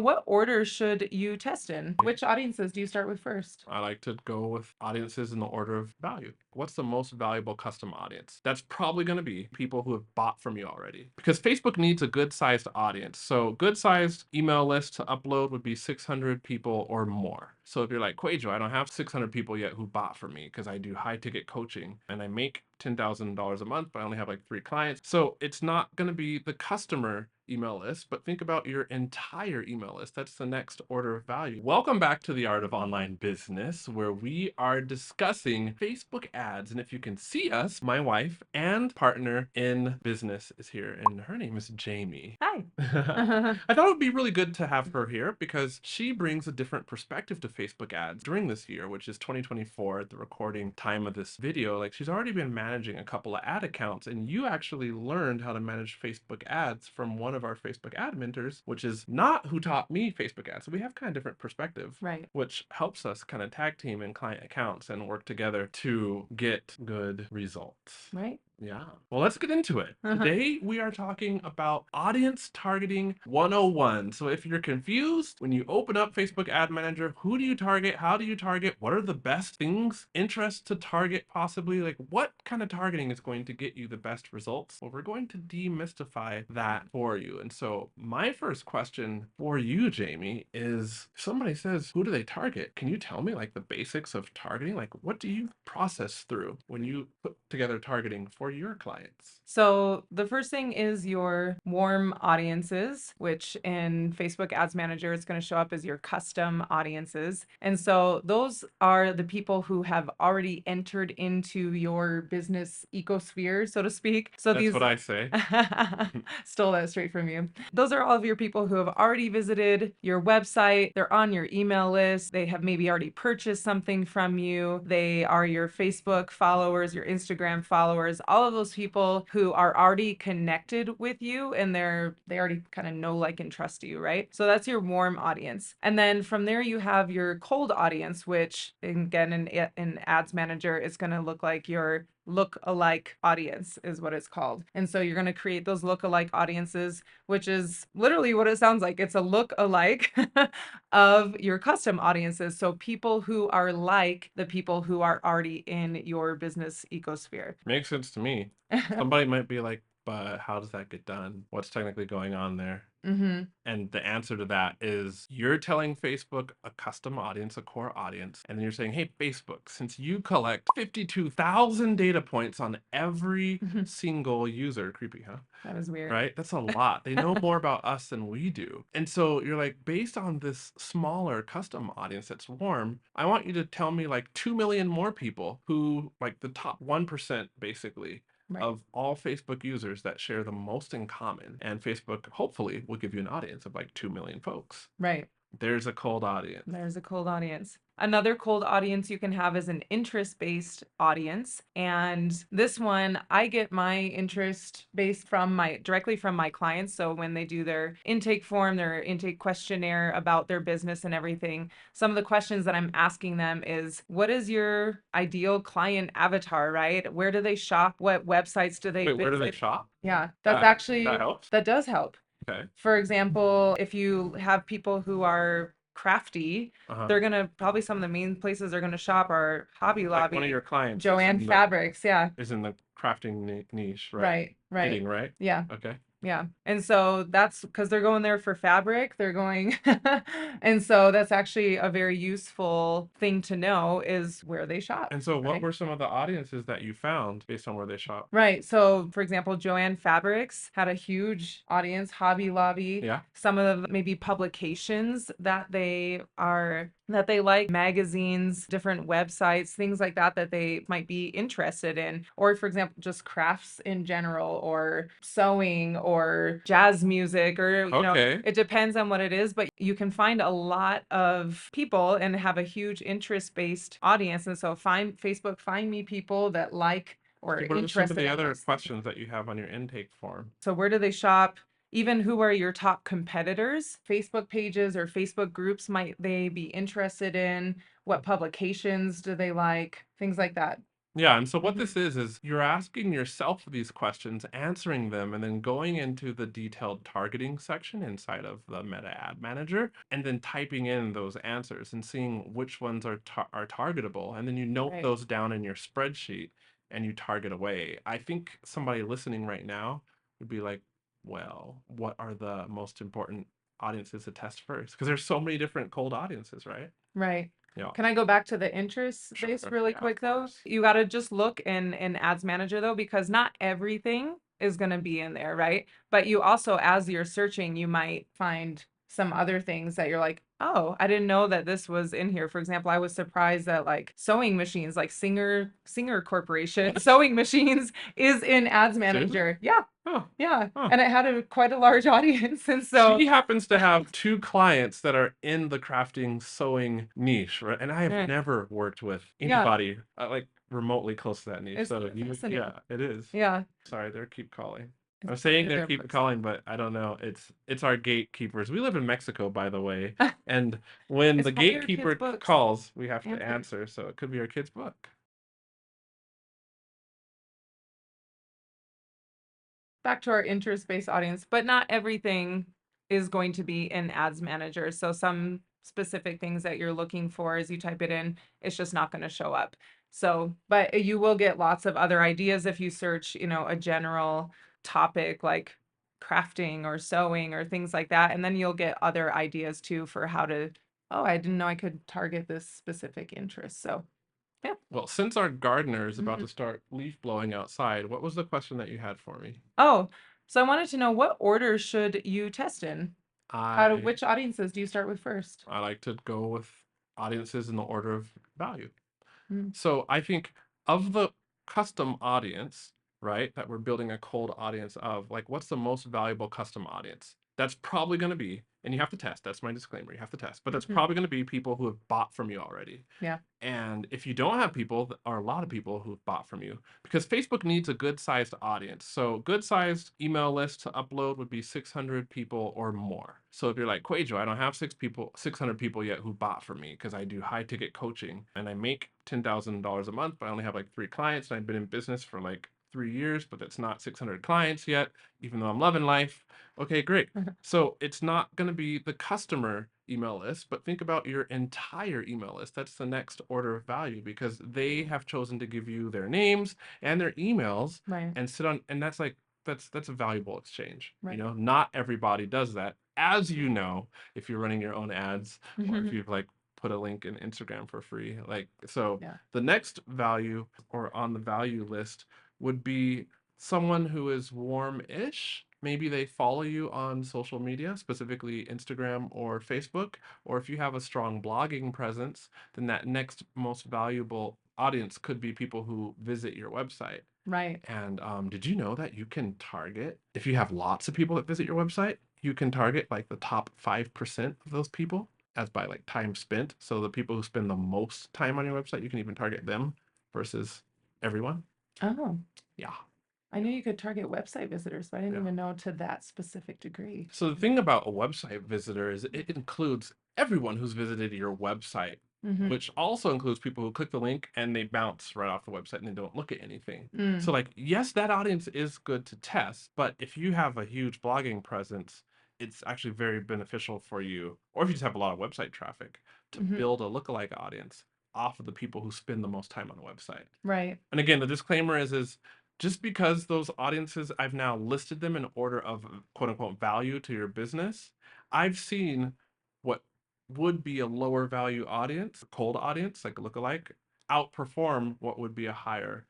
What order should you test in? Which audiences do you start with first? I like to go with audiences in the order of value. What's the most valuable custom audience? That's probably going to be people who have bought from you already because Facebook needs a good sized audience. So, good sized email list to upload would be 600 people or more. So, if you're like, QUÄY.jo, I don't have 600 people yet who bought from me because I do high ticket coaching and I make $10,000 a month, but I only have like 3 clients. So, it's not going to be the customer email list, but think about your entire email list. That's the next order of value. Welcome back to the Art of Online Business, where we are discussing Facebook ads. And if you can see us, my wife and partner in business is here, and her name is Jamie. Hi. I thought it would be really good to have her here because she brings a different perspective to Facebook ads during this year, which is 2024 at the recording time of this video. Like, she's already been managing a couple of ad accounts, and you actually learned how to manage Facebook ads from one of our Facebook ad mentors, which is not who taught me Facebook ads. So we have kind of different perspective, Right. which helps us kind of tag team in client accounts and work together to get good results. Right. Yeah. Well, let's get into it. Today, we are talking about audience targeting 101. So if you're confused, when you open up Facebook Ad Manager, who do you target? How do you target? What are the best things, interests to target possibly? Like, what kind of targeting is going to get you the best results? Well, we're going to demystify that for you. And so my first question for you, Jamie, is if somebody says, who do they target? Can you tell me like the basics of targeting? Like, what do you process through when you put together targeting for your clients? So the first thing is your warm audiences, which in Facebook Ads Manager, it's going to show up as your custom audiences. And so those are the people who have already entered into your business ecosphere, so to speak. So That's what I say. Stole that straight from you. Those are all of your people who have already visited your website. They're on your email list. They have maybe already purchased something from you. They are your Facebook followers, your Instagram followers, all of those people who are already connected with you and they already kind of know, like, and trust you, right? So that's your warm audience. And then from there you have your cold audience, which again in Ads Manager is going to look like your look-alike audience is what it's called. And so you're going to create those look-alike audiences, which is literally what it sounds like. It's a look-alike of your custom audiences. So people who are like the people who are already in your business ecosphere. Makes sense to me. Somebody might be like, but how does that get done? What's technically going on there? And the answer to that is you're telling Facebook a custom audience, a core audience, and then you're saying, hey, Facebook, since you collect 52,000 data points on every single user, creepy, huh? That was weird. Right? That's a lot. They know more about us than we do. And so you're like, based on this smaller custom audience that's warm, I want you to tell me like 2 million more people who, like the top 1%, basically, Right. of all Facebook users that share the most in common. And Facebook hopefully will give you an audience of like 2 million folks. Right. There's a cold audience. There's a cold audience. Another cold audience you can have is an interest-based audience. And this one, I get my interest based directly from my clients. So when they do their intake form, their intake questionnaire about their business and everything, some of the questions that I'm asking them is, what is your ideal client avatar, right? Where do they shop? What websites do they Wait, where do they visit? shop? Yeah, That helps. that does help. Okay. For example, if you have people who are crafty, they're gonna probably some of the main places they're gonna shop are Hobby Like one of Lobby, your clients Joanne Fabrics. Yeah. is in the crafting niche, right? Right. Right. Knitting, right? Yeah. Okay. Yeah. And so that's because they're going there for fabric. They're going, and so that's actually a very useful thing to know is where they shop. And so what right? were some of the audiences that you found based on where they shop? Right. So, for example, Joanne Fabrics had a huge audience, Hobby Lobby, Yeah. some of the maybe publications that they like, magazines, different websites, things like that that they might be interested in. Or, for example, just crafts in general, or sewing, or jazz music, or, Okay. it depends on what it is, but you can find a lot of people and have a huge interest-based audience. And so Facebook, find me people that like or What are some of interested the in other those. questions that you have on your intake form? So where do they shop? Even who are your top competitors? Facebook pages or Facebook groups might they be interested in? What publications do they like? Things like that. Yeah, and so what Mhm. this is you're asking yourself these questions, answering them, and then going into the detailed targeting section inside of the Meta Ad Manager, and then typing in those answers and seeing which ones are targetable, and then you note Right. those down in your spreadsheet and you target away. I think somebody listening right now would be like, well, what are the most important audiences to test first? Because there's so many different cold audiences, right? Right. Yeah, Can I go back to the interest sure. base really Yeah, of quick though? course. You gotta just look in Ads Manager though, because not everything is gonna be in there, right? But you also, as you're searching, you might find some other things that you're like, oh, I didn't know that this was in here. For example, I was surprised that like sewing machines, like Singer Corporation What? sewing machines is in Ads Seriously? Manager. Yeah. Huh. Yeah. Huh. And it had quite a large audience. And so, She happens to have 2 clients that are in the crafting sewing niche, right? And I have eh, never worked with yeah, anybody, like, remotely close to that niche, it's so you fascinating. yeah, it is. Yeah. Sorry, they're keep calling. It's I'm saying they're their keep books. calling, but I don't know, it's our gatekeepers. We live in Mexico, by the way, and when It's the probably your kids' gatekeeper books. calls, we have to Answer. answer, so it could be our kid's book. Back to our interest-based audience, but not everything is going to be in Ads Manager. So some specific things that you're looking for as you type it in, it's just not going to show up. So, but you will get lots of other ideas if you search, a general topic like crafting or sewing or things like that. And then you'll get other ideas too for how to, oh, I didn't know I could target this specific interest. So, yeah. Well, since our gardener is about Mhm. to start leaf blowing outside, what was the question that you had for me? Oh, so I wanted to know what order should you test in? I Which audiences do you start with first? I like to go with audiences in the order of value. Mm, So I think of the custom audience, right, that we're building a cold audience of, like, what's the most valuable custom audience? That's probably going to be, and you have to test, that's my disclaimer, you have to test, but that's mhm, probably going to be people who have bought from you already. yeah. And if you don't have people, or a lot of people who've bought from you, because Facebook needs a good sized audience. So, good sized email list to upload would be 600 people or more. So, if you're like, QUAY.jo, I don't have 600 people yet who bought from me because I do high ticket coaching and I make $10,000 a month, but I only have like 3 clients and I've been in business for like 3 years, but that's not 600 clients yet, even though I'm loving life. Okay, great. So it's not going to be the customer email list, but think about your entire email list. That's the next order of value because they have chosen to give you their names and their emails Right, and sit on, and that's like, that's a valuable exchange. right. Not everybody does that. As you know, if you're running your own ads or if Mhm, you've like put a link in Instagram for free, like, so yeah. the next value or on the value list would be someone who is warm-ish. Maybe they follow you on social media, specifically Instagram or Facebook, or if you have a strong blogging presence, then that next most valuable audience could be people who visit your website. Right. And did you know that you can target, if you have lots of people that visit your website, you can target like the top 5% of those people as by like time spent. So the people who spend the most time on your website, you can even target them versus everyone. Oh, Yeah. I knew you could target website visitors, but I didn't Yeah. even know to that specific degree. So the thing about a website visitor is it includes everyone who's visited your website, Mhm. which also includes people who click the link and they bounce right off the website and they don't look at anything. So Mm, like, yes, that audience is good to test, but if you have a huge blogging presence, it's actually very beneficial for you, or if you just have a lot of website traffic, to mhm, build a lookalike audience off of the people who spend the most time on the website. right. And again, the disclaimer is just because those audiences, I've now listed them in order of quote unquote value to your business, I've seen what would be a lower value audience, a cold audience, like a lookalike, outperform what would be a higher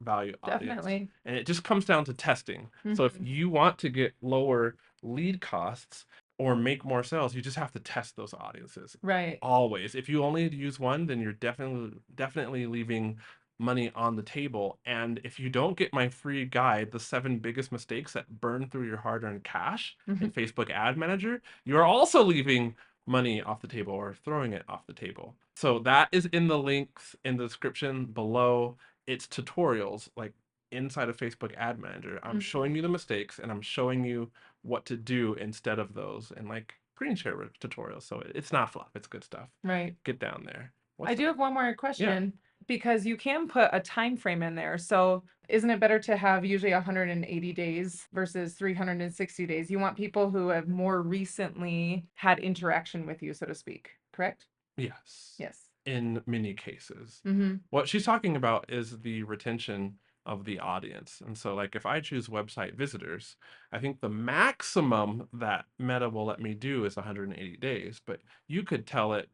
value audience. Definitely. And it just comes down to testing. So if Mhm. you want to get lower lead costs or make more sales, you just have to test those audiences. Right. Always. If you only use one, then you're definitely leaving money on the table. And if you don't get my free guide, the 7 biggest mistakes that burn through your hard-earned cash in Mhm. Facebook Ad Manager, you're also leaving money off the table or throwing it off the table. So that is in the links in the description below. It's tutorials like inside of Facebook Ad Manager. I'm Mhm. showing you the mistakes and I'm showing you what to do instead of those and like screen share tutorials. So it's not fluff, it's good stuff. Right. Get down there. I What's do that? have one more Yeah. question. because you can put a time frame in there. So isn't it better to have usually 180 days versus 360 days? You want people who have more recently had interaction with you, so to speak, correct? Yes, Yes. in many cases. Mm-hmm. What she's talking about is the retention of the audience. And so, like, if I choose website visitors, I think the maximum that Meta will let me do is 180 days, but you could tell it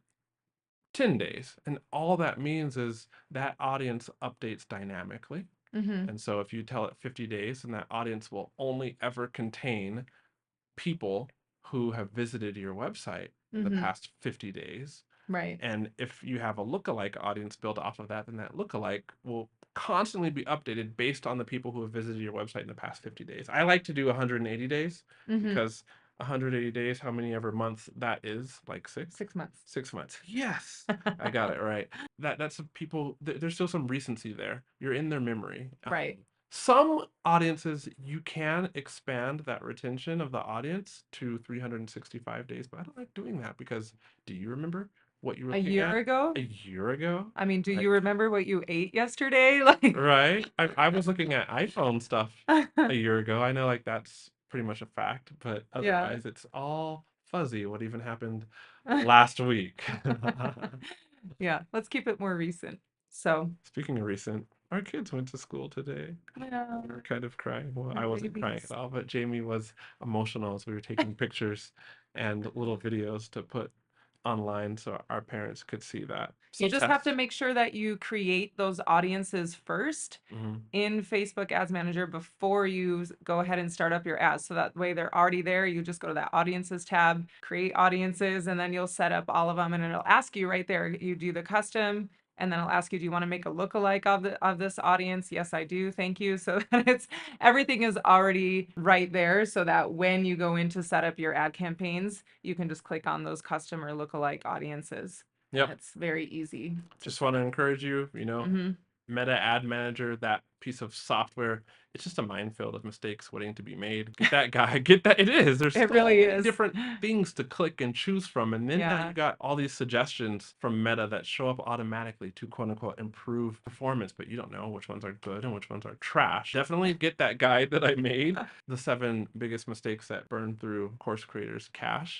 10 days. And all that means is that audience updates dynamically. Mm-hmm. And so, if you tell it 50 days, then that audience will only ever contain people who have visited your website in the Mm-hmm. past 50 days. Right. And if you have a lookalike audience built off of that, then that lookalike will constantly be updated based on the people who have visited your website in the past 50 days. I like to do 180 days Mm-hmm. because 180 days, how many ever months that is? Like six? 6 months. 6 months. Yes, I got it right. That's people, there's still some recency there. You're in their memory. Right. Some audiences, you can expand that retention of the audience to 365 days, but I don't like doing that because do you remember what you were A looking year at ago? a year ago? I mean, do you Like, remember what you ate yesterday? Like, right? I was looking at iPhone stuff a year ago. I know, like, that's pretty much a fact, but yeah. otherwise, it's all fuzzy what even happened last week. Yeah, let's keep it more recent. So, Speaking of recent, our kids went to school today. yeah, We were kind of crying. Well, our I wasn't crying at babies. all, but Jamie was emotional as we were taking pictures and little videos to put online so our parents could see that. You So just have to test. make sure that you create those audiences first Hmm. in Facebook Ads Manager before you go ahead and start up your ads. So that way they're already there. You just go to that audiences tab, create audiences, and then you'll set up all of them and it'll ask you right there. You do the custom and then it'll ask you, do you want to make a lookalike of this audience? Yes, I do. Thank you. So that it's everything is already right there so that when you go in to set up your ad campaigns, you can just click on those custom or lookalike audiences. And Yep. it's very easy to Just set want to up. encourage you, Hmm. Meta Ad Manager, that piece of software, it's just a minefield of mistakes waiting to be made. Get that guy, get that. It is. There's It so really many is. different things to click and choose from. And then now you Yeah. got all these suggestions from Meta that show up automatically to quote unquote improve performance, but you don't know which ones are good and which ones are trash. Definitely get that guide that I made, the 7 biggest mistakes that burn through course creators' cash.